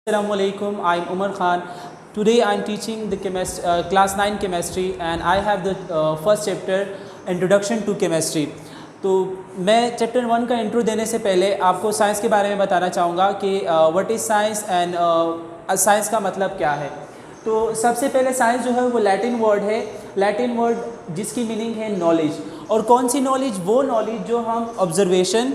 Assalamualaikum. I'm Umar Khan. Today I'm teaching the class 9 chemistry and I have the first chapter Introduction to Chemistry. तो मैं chapter 1 का intro देने से पहले आपको साइंस के बारे में बताना चाहूँगा कि what is science and science का मतलब क्या है। तो सबसे पहले साइंस जो है वो लैटिन वर्ड है, लैटिन वर्ड जिसकी मीनिंग है नॉलेज। और कौन सी नॉलेज? वो नॉलेज जो हम ऑब्जर्वेशन,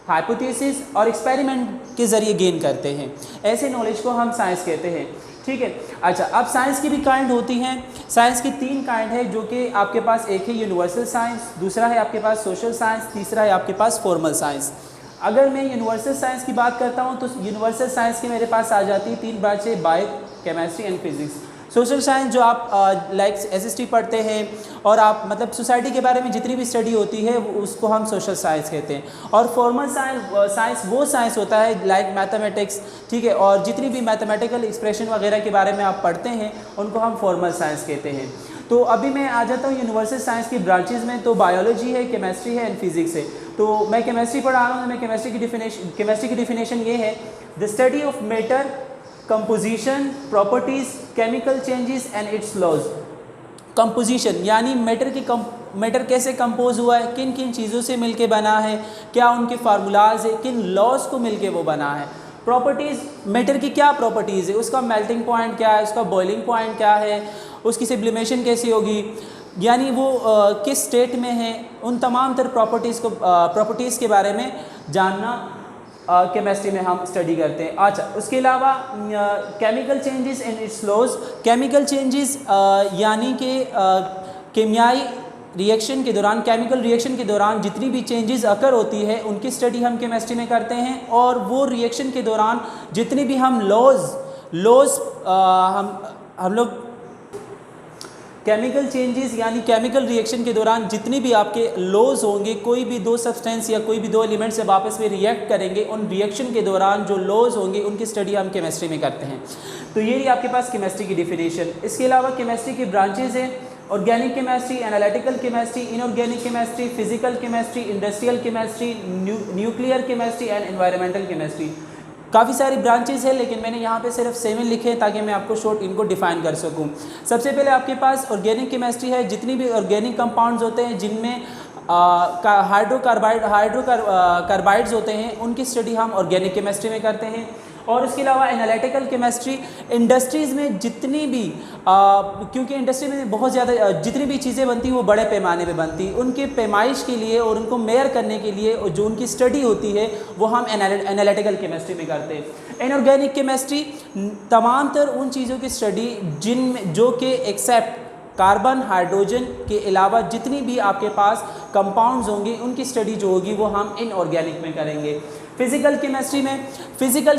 हाइपोथेसिस और एक्सपेरिमेंट के ज़रिए गेन करते हैं, ऐसे नॉलेज को हम साइंस कहते हैं। ठीक है। अच्छा, अब साइंस की भी काइंड होती हैं। साइंस की 3 काइंड है, जो कि आपके पास एक है यूनिवर्सल साइंस, दूसरा है आपके पास सोशल साइंस, तीसरा है आपके पास फॉर्मल साइंस। अगर मैं यूनिवर्सल साइंस की बात करता हूँ तो यूनिवर्सल साइंस की मेरे पास आ जाती है 3 ब्रांचें, bio, chemistry and physics. Social science जो आप लाइक एसएसटी पढ़ते हैं और आप मतलब सोसाइटी के बारे में जितनी भी स्टडी होती है उसको हम सोशल साइंस कहते हैं। और फॉर्मल साइंस वो साइंस होता है लाइक मैथमेटिक्स, ठीक है, और जितनी भी मैथमेटिकल एक्सप्रेशन वगैरह के बारे में आप पढ़ते हैं उनको हम फॉर्मल साइंस कहते हैं। तो अभी मैं आ जाता हूँ यूनिवर्सल साइंस की ब्रांचेज में। तो बायोलॉजी है, केमिस्ट्री है एंड फिजिक्स है। तो मैं केमिस्ट्री पढ़ा रहा हूँ, मैं केमिस्ट्री की डिफिनेशन ये है, the study of matter, composition, properties, chemical changes and its laws. Composition यानी मैटर कैसे कंपोज हुआ है, किन किन चीज़ों से मिलके बना है, क्या उनके फार्मूलाज है, किन लॉज को मिलके वो बना है। प्रॉपर्टीज़, मैटर की क्या प्रॉपर्टीज़ है, उसका मेल्टिंग पॉइंट क्या है, उसका बॉइलिंग पॉइंट क्या है, उसकी सब्लिमेशन कैसी होगी, यानी वो किस स्टेट में है, उन तमाम तर प्रॉपर्टीज़ के बारे में जानना केमिस्ट्री में हम स्टडी करते हैं। अच्छा, उसके अलावा chemical changes and its laws. Chemical changes यानी कि केमियाई रिएक्शन के दौरान, केमिकल रिएक्शन के दौरान जितनी भी चेंजेस अकर होती है उनकी स्टडी हम केमिस्ट्री में करते हैं। और वो रिएक्शन के दौरान जितनी भी हम लॉज हम लोग केमिकल चेंजेस यानी केमिकल रिएक्शन के दौरान जितनी भी आपके लॉज होंगे, कोई भी 2 सब्सटेंस या कोई भी 2 एलिमेंट्स जब आपस में रिएक्ट करेंगे, उन रिएक्शन के दौरान जो लॉज होंगे उनकी स्टडी हम केमिस्ट्री में करते हैं। तो ये आपके पास केमिस्ट्री की डिफिनेशन। इसके अलावा केमिस्ट्री की ब्रांचेज हैं, organic chemistry, analytical chemistry, inorganic chemistry, physical chemistry, industrial chemistry, nuclear chemistry and environmental chemistry. काफ़ी सारी ब्रांचेस है, लेकिन मैंने यहाँ पे सिर्फ 7 लिखे हैं ताकि मैं आपको शॉर्ट इनको डिफाइन कर सकूँ। सबसे पहले आपके पास ऑर्गेनिक केमिस्ट्री है। जितनी भी ऑर्गेनिक कंपाउंड्स होते हैं जिनमें हाइड्रोकार्बाइड्स होते हैं, उनकी स्टडी हम ऑर्गेनिक केमिस्ट्री में करते हैं। और उसके अलावा एनालिटिकल केमिस्ट्री, इंडस्ट्रीज़ में जितनी भी क्योंकि इंडस्ट्री में बहुत ज़्यादा जितनी भी चीज़ें बनती वो बड़े पैमाने पे बनती, उनके पैमाइश के लिए और उनको मेयर करने के लिए जो उनकी स्टडी होती है वो हम एनालिटिकल केमिस्ट्री में करते हैं। इनऑर्गेनिक केमिस्ट्री तमाम तर उन चीज़ों की स्टडी जिनमें जो कि एक्सेप्ट कार्बन, हाइड्रोजन के अलावा जितनी भी आपके पास कंपाउंड्स होंगे उनकी स्टडी जो होगी वो हम इनऑर्गेनिक में करेंगे। फिज़िकल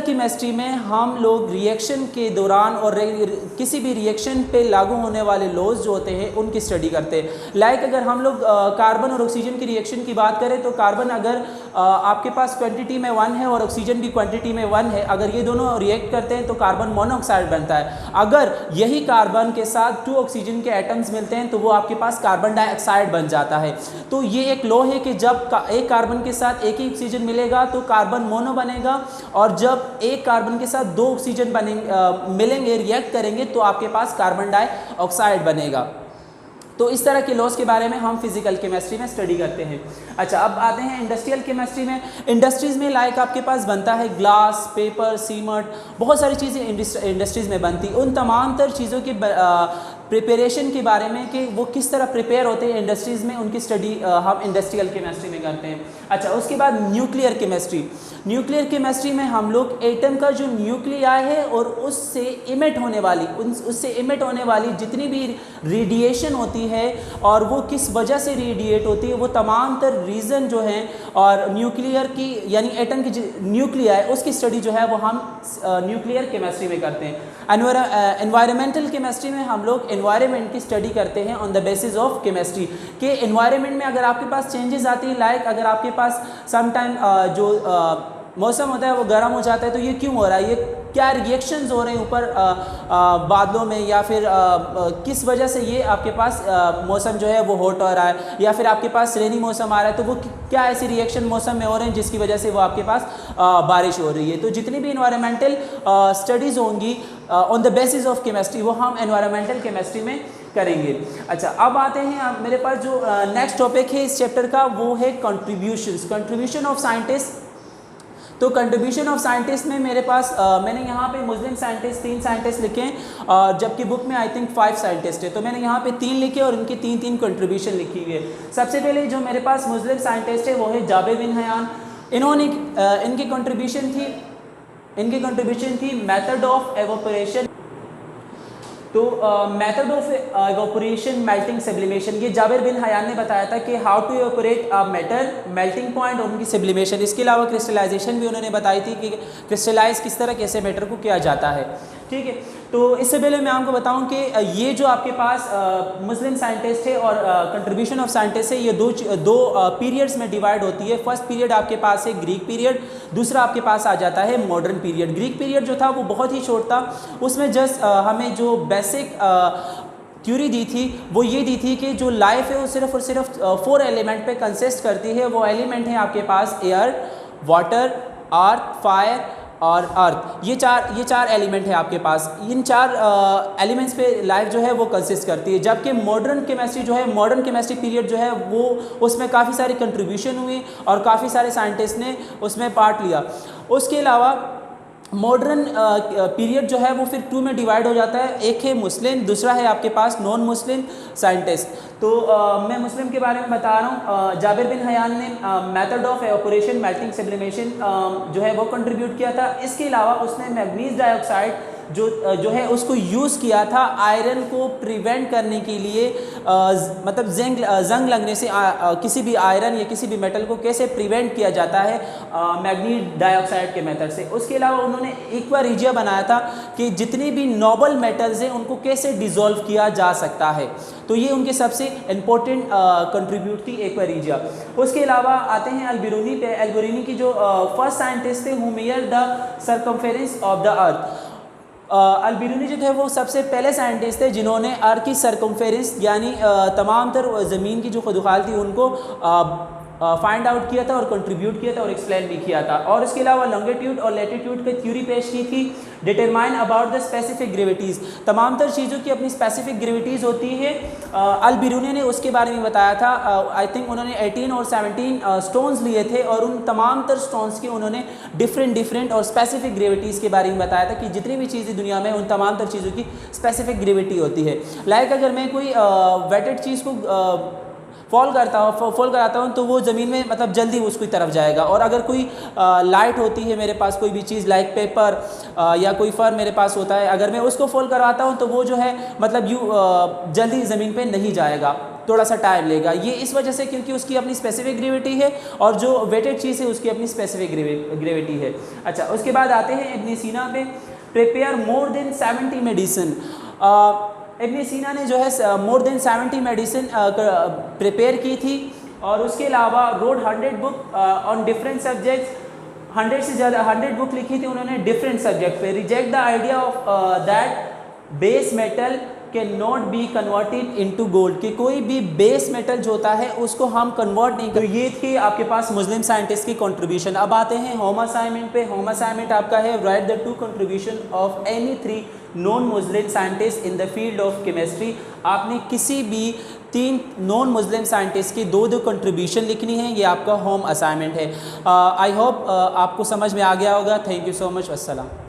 केमिस्ट्री में हम लोग रिएक्शन के दौरान और किसी भी रिएक्शन पे लागू होने वाले लॉज जो होते हैं उनकी स्टडी करते हैं। लाइक अगर हम लोग कार्बन और ऑक्सीजन की रिएक्शन की बात करें तो कार्बन अगर आपके पास क्वांटिटी में 1 है और ऑक्सीजन भी क्वांटिटी में 1 है, अगर ये दोनों रिएक्ट करते हैं तो कार्बन मोनोऑक्साइड बनता है। अगर यही कार्बन के साथ 2 ऑक्सीजन के एटम्स मिलते हैं तो वो आपके पास कार्बन डाइऑक्साइड बन जाता है। तो ये एक लॉ है कि जब एक कार्बन के साथ एक ही ऑक्सीजन मिलेगा तो कार्बन मोनो बनेगा, और जब एक कार्बन के साथ 2 ऑक्सीजन मिलेंगे, रिएक्ट करेंगे, तो आपके पास कार्बन डाइऑक्साइड बनेगा। तो इस तरह के लॉस के बारे में हम फिजिकल केमिस्ट्री में स्टडी करते हैं। अच्छा, अब आते हैं इंडस्ट्रियल केमिस्ट्री में। इंडस्ट्रीज़ में लाइक आपके पास बनता है ग्लास, पेपर, सीमेंट, बहुत सारी चीज़ें इंडस्ट्रीज़ में बनती। उन तमाम तर चीज़ों की प्रिपरेशन के बारे में कि वो किस तरह प्रिपेयर होते हैं इंडस्ट्रीज़ में, उनकी स्टडी हम इंडस्ट्रियल केमिस्ट्री में करते हैं। अच्छा, उसके बाद न्यूक्लियर केमिस्ट्री में हम लोग एटम का जो न्यूक्लियाई है और उससे इमिट होने वाली जितनी भी रेडिएशन होती है और वो किस वजह से रेडिएट होती है, वो तमाम तर रीज़न जो हैं, और न्यूक्लियर की यानी एटम की न्यूक्लियाई उसकी स्टडी जो है वो हम न्यूक्लियर केमिस्ट्री में करते हैं। एनवायरमेंटल केमिस्ट्री में हम लोग एनवायरनमेंट की स्टडी करते हैं on the basis of chemistry के एनवायरनमेंट में अगर आपके पास चेंजेस आती हैं, लाइक अगर आपके पास समटाइम जो मौसम होता है वो गर्म हो जाता है, तो ये क्यों हो रहा है, ये क्या रिएक्शंस हो रहे हैं ऊपर बादलों में, या फिर किस वजह से ये आपके पास मौसम जो है वो हॉट हो रहा है, या फिर आपके पास रेनी मौसम आ रहा है, तो वो क्या ऐसी रिएक्शन मौसम में हो रहे हैं जिसकी वजह से वो आपके पास बारिश हो रही है। तो जितनी भी इन्वायरमेंटल स्टडीज़ होंगी on the basis of chemistry, वो हम एनवायरमेंटल केमिस्ट्री में करेंगे। अच्छा, अब आते हैं, अब मेरे पास जो नेक्स्ट टॉपिक है इस चैप्टर का वो है कंट्रीब्यूशन ऑफ साइंटिस्ट। तो कंट्रीब्यूशन ऑफ साइंटिस्ट में मेरे पास मैंने यहाँ पे मुस्लिम साइंटिस्ट 3 साइंटिस्ट लिखे हैं, जबकि बुक में आई थिंक 5 साइंटिस्ट है, तो मैंने यहाँ पे 3 लिखे और इनकी 3 कंट्रीब्यूशन लिखी हुई है। सबसे पहले जो मेरे पास मुस्लिम साइंटिस्ट है वो है जाबिर बिन हयान। इन्होंने इनकी कंट्रीब्यूशन थी मेथड ऑफ एवोपरेशन। तो method of evaporation, melting, sublimation, ये जाबिर बिन हयान ने बताया था कि how to evaporate a matter, melting point और उनकी सब्लिमेशन। इसके अलावा क्रिस्टलाइजेशन भी उन्होंने बताई थी कि क्रिस्टलाइज किस तरह कैसे मैटर को किया जाता है। ठीक है, तो इससे पहले मैं आपको बताऊं कि ये जो आपके पास मुस्लिम साइंटिस्ट है और कंट्रीब्यूशन ऑफ साइंटिस्ट है, ये दो पीरियड्स में डिवाइड होती है। फर्स्ट पीरियड आपके पास है ग्रीक पीरियड, दूसरा आपके पास आ जाता है मॉडर्न पीरियड। ग्रीक पीरियड जो था वो बहुत ही शॉर्ट था, उसमें जस्ट हमें जो बेसिक थ्योरी दी थी वो ये दी थी कि जो लाइफ है वो सिर्फ और सिर्फ 4 एलिमेंट पे कंसिस्ट करती है। वो एलिमेंट है आपके पास एयर, वाटर, अर्थ, फायर और अर्थ। ये चार एलिमेंट है आपके पास। इन 4 एलिमेंट्स पे लाइफ जो है वो कंसिस्ट करती है। जबकि मॉडर्न केमिस्ट्री जो है, मॉडर्न केमिस्ट्री पीरियड जो है वो उसमें काफ़ी सारी कंट्रीब्यूशन हुई और काफ़ी सारे साइंटिस्ट ने उसमें पार्ट लिया। उसके अलावा मॉडर्न पीरियड जो है वो फिर 2 में डिवाइड हो जाता है। एक है मुस्लिम, दूसरा है आपके पास नॉन मुस्लिम साइंटिस्ट। तो मैं मुस्लिम के बारे में बता रहा हूँ। जाबिर बिन हयान ने method of evaporation, melting, sublimation जो है वो कंट्रीब्यूट किया था। इसके अलावा उसने मैग्नीज डाइऑक्साइड जो है उसको यूज़ किया था आयरन को प्रिवेंट करने के लिए, मतलब जंग लगने से किसी भी आयरन या किसी भी मेटल को कैसे प्रिवेंट किया जाता है मैग्नीज डाइऑक्साइड के मेथड से। उसके अलावा उन्होंने एक्वारिजिया बनाया था कि जितनी भी नोबल मेटल्स हैं उनको कैसे डिज़ोल्व किया जा सकता है। तो ये उनके सबसे इम्पोर्टेंट कंट्रीब्यूट थी एक्वारिजिया। उसके अलावा आते हैं अल-बिरूनी पे। अल-बिरूनी की जो फर्स्ट साइंटिस्ट थे who measured the circumference of the earth. Al-Biruni जो थे वो सबसे पहले साइंटिस्ट थे जिन्होंने अर्थ की सर्कमफेरेंस यानी तमाम तर ज़मीन की जो खुदखाल थी उनको फाइंड आउट किया था और कंट्रीब्यूट किया था और एक्सप्लेन भी किया था। और इसके अलावा लॉन्गिट्यूड और लैटिट्यूड की थ्योरी पेश की थी। डिटरमाइन अबाउट द स्पेसिफिक ग्रेविटीज़, तमाम तर चीज़ों की अपनी स्पेसिफिक ग्रेविटीज़ होती है। अल-बिरूनी ने उसके बारे में बताया था। आई थिंक उन्होंने 18 और 17 स्टोन्स लिए थे और उन तमाम तर स्टोन्स की उन्होंने डिफरेंट और स्पेसिफिक ग्रेविटीज़ के बारे में बताया था कि जितनी भी चीज़ें दुनिया में उन तमाम तर चीज़ों की स्पेसिफिक ग्रेविटी होती है। लाइक अगर मैं कोई वेटेड चीज़ को फॉल कराता हूँ तो वो ज़मीन में मतलब जल्दी उसकी तरफ जाएगा। और अगर कोई लाइट होती है मेरे पास, कोई भी चीज़ लाइक पेपर या कोई फर मेरे पास होता है, अगर मैं उसको फॉल करवाता हूँ तो वो जो है मतलब जल्दी ज़मीन पे नहीं जाएगा, थोड़ा सा टाइम लेगा। ये इस वजह से क्योंकि उसकी अपनी स्पेसिफिक ग्रेविटी है और जो वेटेड चीज़ है उसकी अपनी स्पेसिफिक ग्रेविटी है। अच्छा, उसके बाद आते हैं इब्न सीना पे। Prepare more than 70 medicine. Ibn Sina ने जो है मोर देन 70 मेडिसिन प्रिपेयर की थी और उसके अलावा road 100 book on different subjects. 100 से ज़्यादा 100 बुक लिखी थी उन्होंने डिफरेंट सब्जेक्ट पे। Reject the idea of that base metal can not be converted into gold, कि कोई भी बेस मेटल जो होता है उसको हम कन्वर्ट नहीं कर। तो ये थी आपके पास मुस्लिम साइंटिस्ट की कंट्रीब्यूशन। अब आते हैं होम असाइनमेंट पे। होम असाइनमेंट आपका है right the 2 contribution of any 3 non Muslim scientist in the field of chemistry. आपने किसी भी 3 नॉन मुस्लिम साइंटिस्ट की 2 कंट्रीब्यूशन लिखनी है। ये आपका होम असाइनमेंट है। आई होप आपको समझ में आ गया होगा। Thank you so much. अस्सलाम।